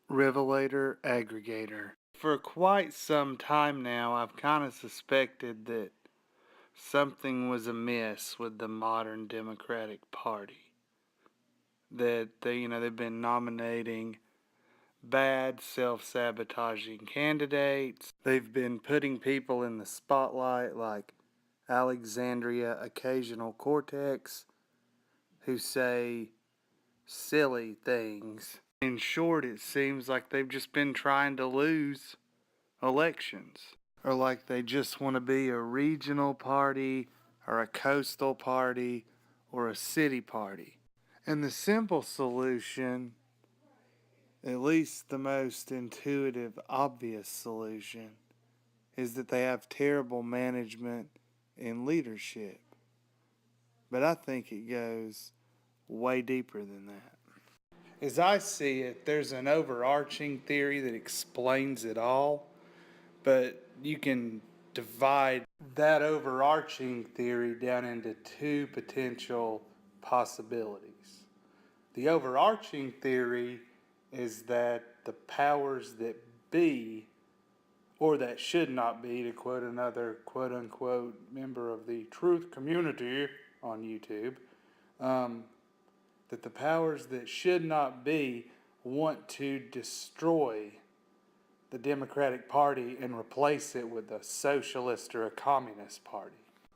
Revelator Aggregator. For quite some time now, I've kind of suspected that something was amiss with the modern Democratic Party. That they've been nominating bad, self-sabotaging candidates. They've been putting people in the spotlight like Alexandria Occasional-Cortex who say silly things. In short, it seems like they've just been trying to lose elections. Or like they just want to be a regional party or a coastal party or a city party. And the simple solution, at least the most intuitive, obvious solution, is that they have terrible management and leadership. But I think it goes way deeper than that. As I see it, there's an overarching theory that explains it all, but you can divide that overarching theory down into two potential possibilities. The overarching theory is that the powers that be, or that should not be, to quote another quote unquote member of the truth community on YouTube, that the powers that should not be want to destroy the Democratic Party and replace it with a socialist or a communist party.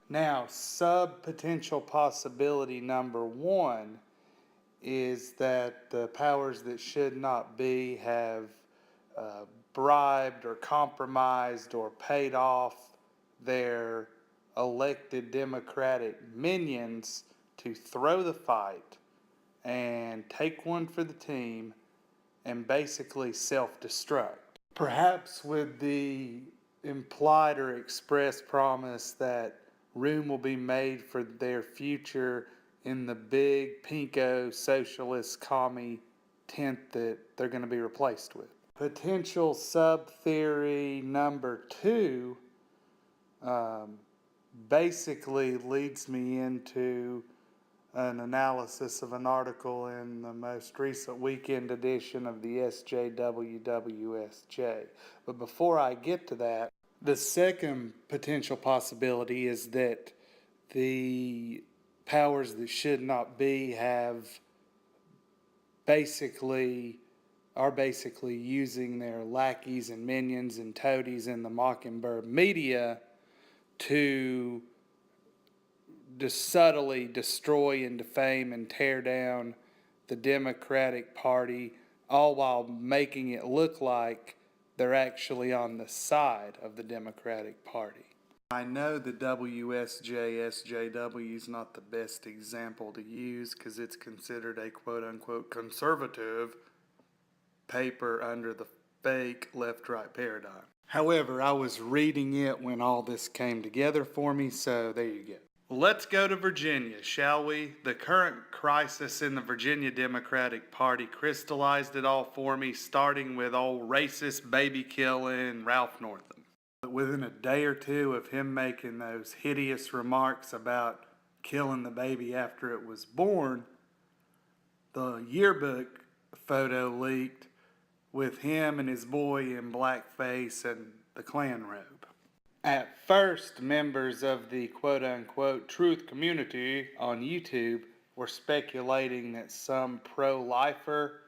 Now, sub-potential possibility number one is that the powers that should not be have bribed or compromised or paid off their elected Democratic minions to throw the fight and take one for the team and basically self-destruct. Perhaps with the implied or express promise that room will be made for their future in the big pinko socialist commie tent that they're going to be replaced with. Potential sub-theory number two basically leads me into an analysis of an article in the most recent weekend edition of the SJW WSJ. But before I get to that, the second potential possibility is that the powers that should not be are basically using their lackeys and minions and toadies in the Mockingbird media to subtly destroy and defame and tear down the Democratic Party, all while making it look like they're actually on the side of the Democratic Party. I know the WSJ SJW is not the best example to use because it's considered a quote-unquote conservative paper under the fake left-right paradigm. However, I was reading it when all this came together for me, so there you go. Let's go to Virginia, shall we? The current crisis in the Virginia Democratic Party crystallized it all for me, starting with old racist baby-killing Ralph Northam. But within a day or two of him making those hideous remarks about killing the baby after it was born, the yearbook photo leaked with him and his boy in blackface and the Klan robe. At first, members of the quote-unquote truth community on YouTube were speculating that some pro-lifer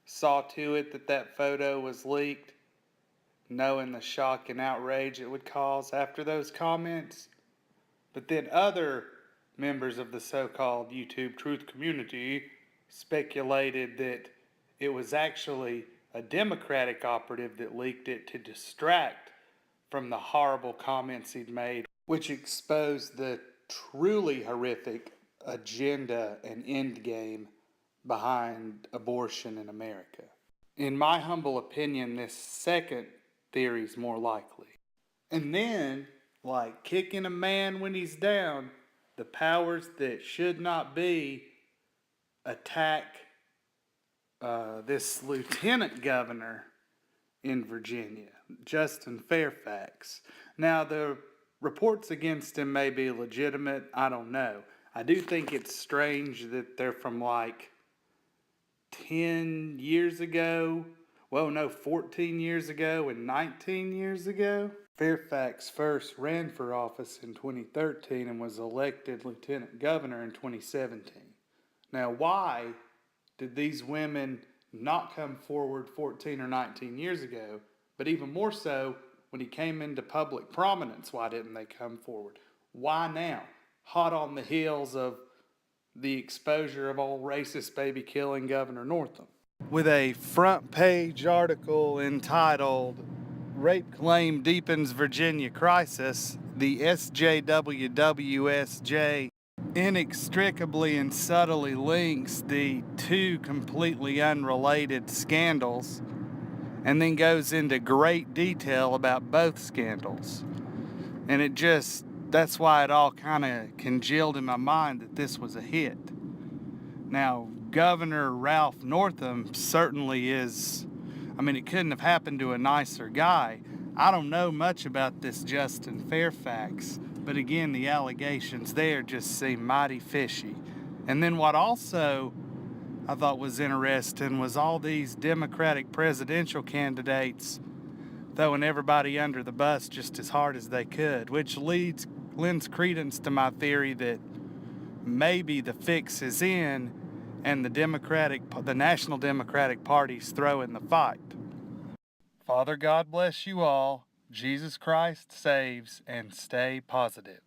saw to it that that photo was leaked, knowing the shock and outrage it would cause after those comments. But then other members of the so-called YouTube truth community speculated that it was actually a Democratic operative that leaked it to distract from the horrible comments he'd made, which exposed the truly horrific agenda and end game behind abortion in America. In my humble opinion, this second theory is more likely. And then, like kicking a man when he's down, the powers that should not be attack this lieutenant governor in Virginia, Justin Fairfax. Now, the reports against him may be legitimate. I don't know. I do think it's strange that they're from like 10 years ago Well, no, 14 years ago and 19 years ago. Fairfax first ran for office in 2013 and was elected lieutenant governor in 2017. Now, why did these women not come forward 14 or 19 years ago? But even more so, when he came into public prominence, why didn't they come forward? Why now? Hot on the heels of the exposure of old racist baby killing Governor Northam. With a front page article entitled Rape Claim Deepens Virginia Crisis, the SJW WSJ inextricably and subtly links the two completely unrelated scandals and then goes into great detail about both scandals. And that's why it all kind of congealed in my mind that this was a hit. Now, Governor Ralph Northam certainly is, it couldn't have happened to a nicer guy. I don't know much about this Justin Fairfax, but again, the allegations there just seem mighty fishy. And then what also I thought was interesting was all these Democratic presidential candidates throwing everybody under the bus just as hard as they could, which lends credence to my theory that maybe the fix is in and the National Democratic Party's throwing the fight. Father, God bless you all. Jesus Christ saves, and stay positive.